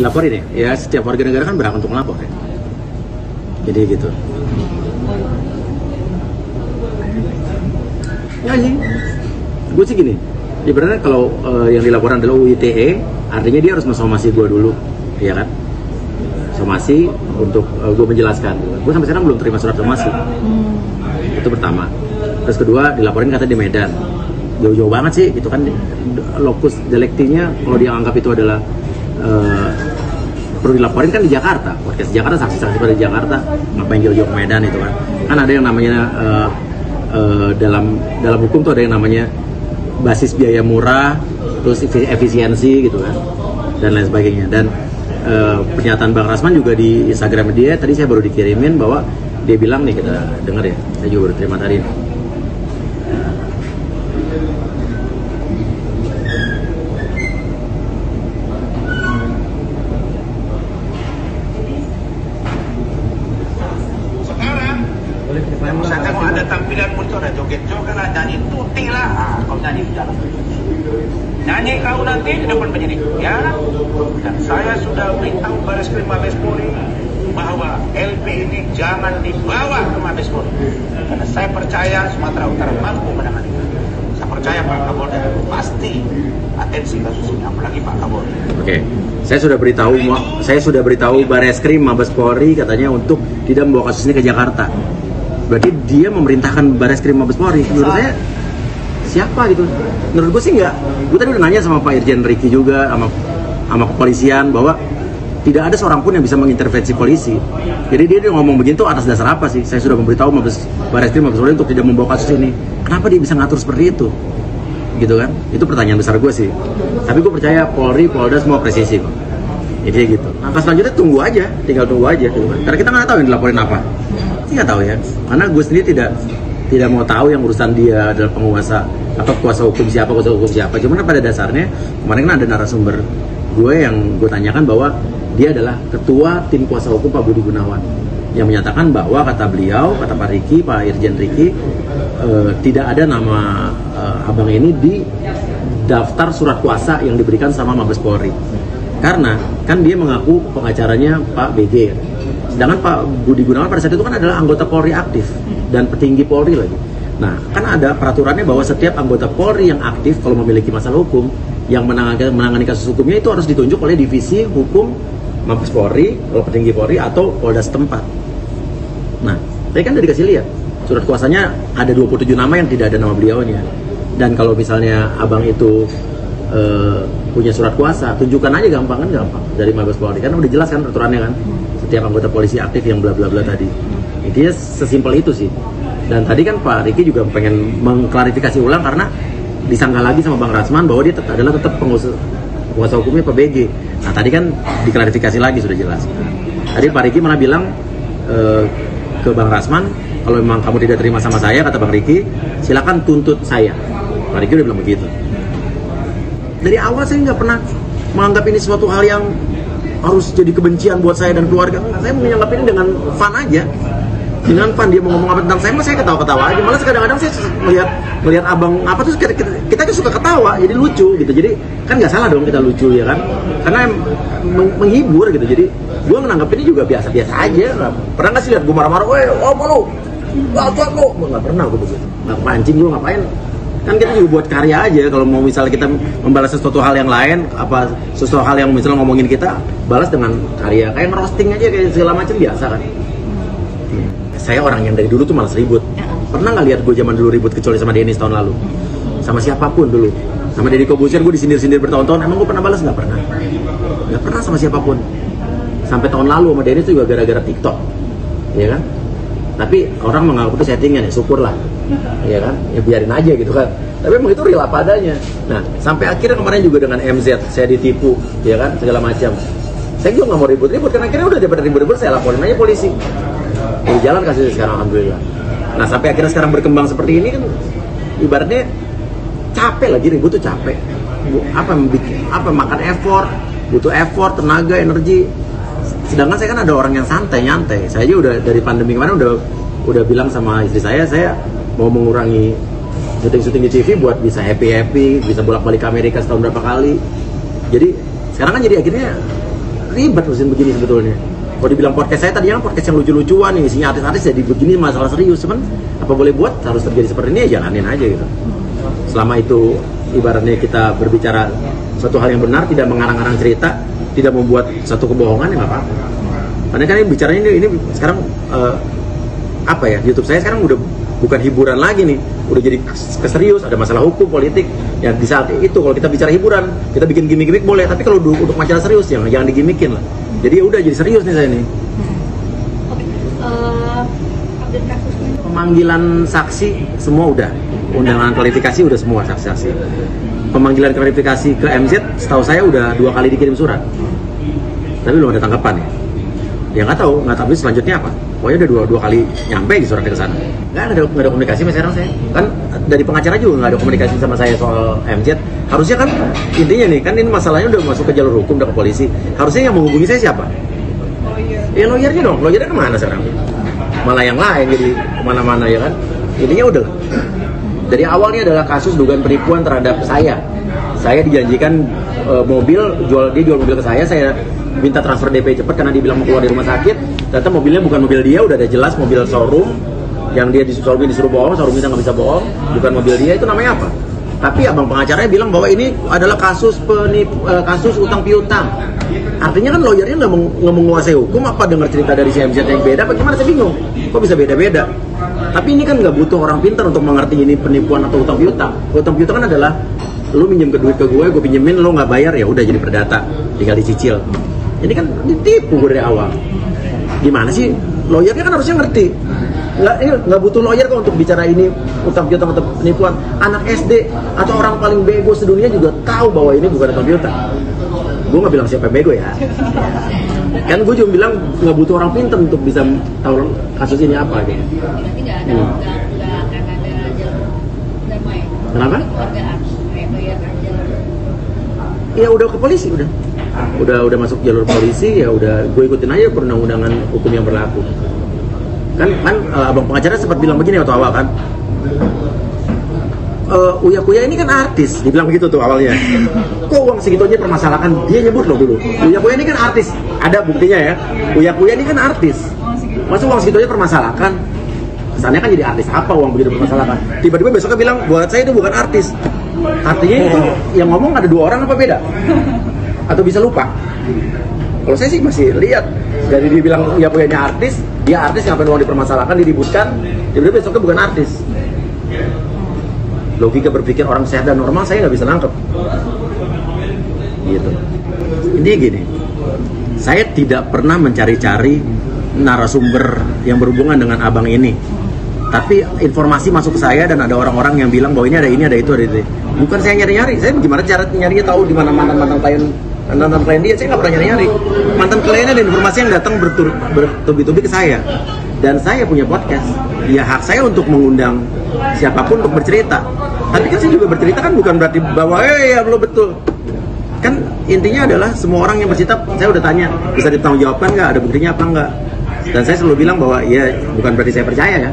dilaporin ya. Ya setiap warga negara kan berhak untuk melapor ya. Jadi gitu. Ya sih. Gue sih gini. Ibaratnya kalau yang dilaporkan adalah UITE, artinya dia harus mensomasi gue dulu, ya kan? Somasi untuk gue menjelaskan. Gue sampai sekarang belum terima surat somasi. Itu pertama. Terus kedua, dilaporin kata di Medan. Jauh-jauh banget sih, gitu kan. Lokus deliktinya kalau dia anggap itu adalah perlu dilaporin kan di Jakarta. Podcast Jakarta, saksi-saksi pada di Jakarta, ngapain jauh-jauh ke Medan itu kan. Kan ada yang namanya dalam hukum tuh ada yang namanya basis biaya murah, terus efisiensi gitu kan, dan lain sebagainya. Dan pernyataan Bang Rasman juga di Instagram dia tadi saya baru dikirimin bahwa dia bilang nih, kita dengar ya, saya juga baru terima tadi. Misalkan kalau ada tampilan muncul, ada joget-joget lah, nyanyi tuti lah, kau nyanyi di jalan. Nyanyi kau nanti di depan penyidik, ya. Dan saya sudah beritahu Bareskrim Mabes Polri bahwa LP ini jangan dibawa ke Mabes Polri, karena saya percaya Sumatera Utara mampu menangani. Saya percaya Pak Kapolda pasti atensi kasus ini, apalagi Pak Kapolda. Oke, saya sudah beritahu Bareskrim Mabes Polri katanya untuk tidak membawa kasus ini ke Jakarta. Berarti dia memerintahkan Bareskrim Mabes Polri. Menurut saya siapa gitu? Menurut gue sih enggak. Gue tadi udah nanya sama Pak Irjen Ricky juga, sama kepolisian, bahwa tidak ada seorang pun yang bisa mengintervensi polisi. Jadi dia ngomong begitu atas dasar apa sih? Saya sudah memberitahu Bareskrim Mabes Polri untuk tidak membawa kasus ini. Kenapa dia bisa ngatur seperti itu? Gitu kan? Itu pertanyaan besar gue sih. Tapi gue percaya Polri, Polda semua presisi kok. Jadi gitu. Langkah selanjutnya tunggu aja, tinggal tunggu aja gitu kan. Karena kita nggak tahu yang dilaporin apa. Nggak tahu ya, karena gue sendiri tidak mau tahu yang urusan dia adalah penguasa atau kuasa hukum siapa. Cuman pada dasarnya kemarin kan ada narasumber gue yang gue tanyakan bahwa dia adalah ketua tim kuasa hukum Pak Budi Gunawan yang menyatakan bahwa kata beliau, kata Pak Ricky, Pak Irjen Ricky, tidak ada nama abang ini di daftar surat kuasa yang diberikan sama Mabes Polri, karena kan dia mengaku pengacaranya Pak BG. Sedangkan Pak Budi Gunawan pada saat itu kan adalah anggota Polri aktif dan petinggi Polri lagi. Nah, kan ada peraturannya bahwa setiap anggota Polri yang aktif kalau memiliki masalah hukum yang menangani kasus hukumnya itu harus ditunjuk oleh divisi hukum Mabes Polri, kalau petinggi Polri atau Polda setempat. Nah, tadi kan udah dikasih lihat surat kuasanya ada 27 nama yang tidak ada nama beliaunya. Dan kalau misalnya abang itu punya surat kuasa, tunjukkan aja, gampang dari Mabes Polri. Kan udah jelas kan peraturannya kan. Setiap anggota polisi aktif yang bla bla bla tadi. Intinya sesimpel itu sih. Dan tadi kan Pak Ricky juga pengen mengklarifikasi ulang karena disangka lagi sama Bang Rasman bahwa dia adalah tetap penguasa hukumnya Pak BG. Nah tadi kan diklarifikasi lagi, sudah jelas. Tadi Pak Ricky malah bilang ke Bang Rasman, kalau memang kamu tidak terima sama saya, kata Bang Ricky, silakan tuntut saya. Pak Ricky udah bilang begitu. Dari awal saya nggak pernah menganggap ini suatu hal yang harus jadi kebencian buat saya dan keluarga. Saya menganggap ini dengan fun aja. Dengan fun, dia mau ngomong apa tentang saya, saya ketawa-ketawa aja. Malah kadang-kadang saya melihat abang apa tuh kita suka ketawa, jadi lucu gitu. Jadi kan nggak salah dong kita lucu ya kan, karena menghibur gitu. Jadi gue menganggap ini juga biasa-biasa aja. Pernah nggak sih lihat gue marah-marah, weh apa lu, cuak lu? Nggak pernah gue begitu. Nggak pancing gue, ngapain? Kan kita juga buat karya aja. Kalau mau misalnya kita membalas sesuatu hal yang lain, sesuatu hal yang misalnya ngomongin kita, balas dengan karya, kayak roasting aja, kayak segala macam biasa kan. Saya orang yang dari dulu tuh malas ribut. Pernah nggak lihat gue zaman dulu ribut kecuali sama Dennis tahun lalu, sama siapapun dulu, sama Deddy Kobusier gue disindir-sindir bertahun-tahun. Emang gue pernah balas? Nggak pernah sama siapapun. Sampai tahun lalu sama Dennis tuh juga gara-gara TikTok, ya kan. Tapi orang menganggap itu settingan, ya syukurlah, ya kan, ya biarin aja gitu kan. Tapi emang itu real apa adanya. Nah, sampai akhirnya kemarin juga dengan MZ saya ditipu, ya kan, segala macam. Saya juga nggak mau ribut-ribut, karena akhirnya udah daripada ribut-ribut saya laporin aja polisi. Jadi jalan kasusnya sekarang, alhamdulillah. Nah, sampai akhirnya sekarang berkembang seperti ini kan, ibaratnya capek lagi, ribut tuh capek. Makan effort, butuh effort, tenaga, energi. Sedangkan saya kan ada orang yang santai, nyantai. Saya aja udah dari pandemi kemarin udah bilang sama istri saya mau mengurangi syuting di TV buat bisa happy, bisa bolak-balik ke Amerika setahun berapa kali. Jadi sekarang kan jadi akhirnya ribet urusin begini sebetulnya. Kalau dibilang podcast saya tadinya kan podcast yang lucu-lucuan nih, isinya artis-artis, jadi begini masalah serius. Cuman apa boleh buat, harus terjadi seperti ini ya jalanin aja gitu. Selama itu ibaratnya kita berbicara suatu hal yang benar, tidak mengarang-arang cerita, tidak membuat satu kebohongan, ya nggak apa-apa. Karena kan ini bicaranya ini sekarang apa ya, YouTube saya sekarang udah bukan hiburan lagi nih, udah jadi keserius, ada masalah hukum, politik. Ya di saat itu kalau kita bicara hiburan, kita bikin gimmick-gimmick boleh, tapi kalau untuk masalah serius jangan digimmikin lah. Jadi ya udah jadi serius nih saya nih. Update kasusnya. Pemanggilan saksi semua udah, undangan klarifikasi udah semua saksi-saksi. Pemanggilan klarifikasi ke MZ, setahu saya udah 2 kali dikirim surat, tapi belum ada tanggapan ya. Ya nggak tahu selanjutnya apa. Pokoknya udah dua kali nyampe di suratnya ke sana. Nggak ada komunikasi sama sekarang saya. Kan dari pengacara juga nggak ada komunikasi sama saya soal MZ. Harusnya kan intinya nih, kan ini masalahnya udah masuk ke jalur hukum, udah ke polisi. Harusnya yang menghubungi saya siapa? Lawyer. Ya lawyernya dong. Lawyernya kemana sekarang? Malah yang lain jadi kemana-mana ya kan. Intinya udah. Dari awalnya adalah kasus dugaan penipuan terhadap saya. Saya dijanjikan mobil, dia jual mobil ke saya minta transfer DP cepat karena dia bilang mau keluar dari rumah sakit. Ternyata mobilnya bukan mobil dia, udah ada jelas mobil showroom yang dia disuruh bohong, showroom kita nggak bisa bohong, bukan mobil dia. Itu namanya apa? Tapi abang pengacaranya bilang bahwa ini adalah kasus utang piutang. Artinya kan lawyernya nggak menguasai hukum, apa dengar cerita dari CMZ yang beda, bagaimana saya bingung, kok bisa beda-beda. Tapi ini kan nggak butuh orang pintar untuk mengerti ini penipuan atau utang piutang. Utang piutang kan adalah lu minjem duit ke gue pinjemin, lu nggak bayar, ya udah jadi perdata, tinggal dicicil. Ini kan ditipu gue dari awal. Gimana sih? Lawyernya kan harusnya ngerti. Nggak butuh lawyer kok untuk bicara ini utang piutang atau penipuan. Anak SD atau orang paling bego sedunia juga tahu bahwa ini bukan utang piutang. Gue nggak bilang siapa yang bego ya. Kan gue juga bilang nggak butuh orang pintar untuk bisa tahu kasus ini apa gitu. Berarti nggak akan ada jalur damai. Kenapa? Keluargaan lawyer jalur. Ya udah ke polisi udah masuk jalur polisi, ya udah gue ikutin aja perundang-undangan hukum yang berlaku. Kan abang pengacara sempat bilang begini waktu awal kan, Uya Kuya ini kan artis, dibilang begitu tuh awalnya. Kok uang segitu aja permasalahkan? Dia nyebut loh dulu, Uya Kuya ini kan artis, ada buktinya ya. Uya Kuya ini kan artis, masa uang segitu aja permasalahkan? Kesannya kan jadi artis apa uang begitu permasalahkan? Tiba-tiba besoknya bilang buat saya itu bukan artis. Artinya itu yang ngomong ada 2 orang apa beda? Atau bisa lupa? Kalau saya sih masih lihat dari dia bilang Uya Kuyanya artis, dia artis ngapain uang dipermasalahkan, diributkan, tiba-tiba besoknya bukan artis. Logika berpikir orang sehat dan normal saya nggak bisa nangkep. Gitu. Ini gini, saya tidak pernah mencari-cari narasumber yang berhubungan dengan abang ini. Tapi informasi masuk ke saya dan ada orang-orang yang bilang bahwa ini ada itu. Bukan saya nyari-nyari. Saya gimana cara nyarinya tahu di mana mantan klien dia? Saya nggak pernah nyari-nyari. Mantan kliennya dan informasi yang datang bertubi-tubi ke saya. Dan saya punya podcast. Ya hak saya untuk mengundang siapapun untuk bercerita. Tapi kan saya juga bercerita kan bukan berarti bahwa ya lo betul. Kan intinya adalah semua orang yang bercerita, saya udah tanya bisa ditanggungjawabkan nggak, ada buktinya apa nggak. Dan saya selalu bilang bahwa ya bukan berarti saya percaya ya.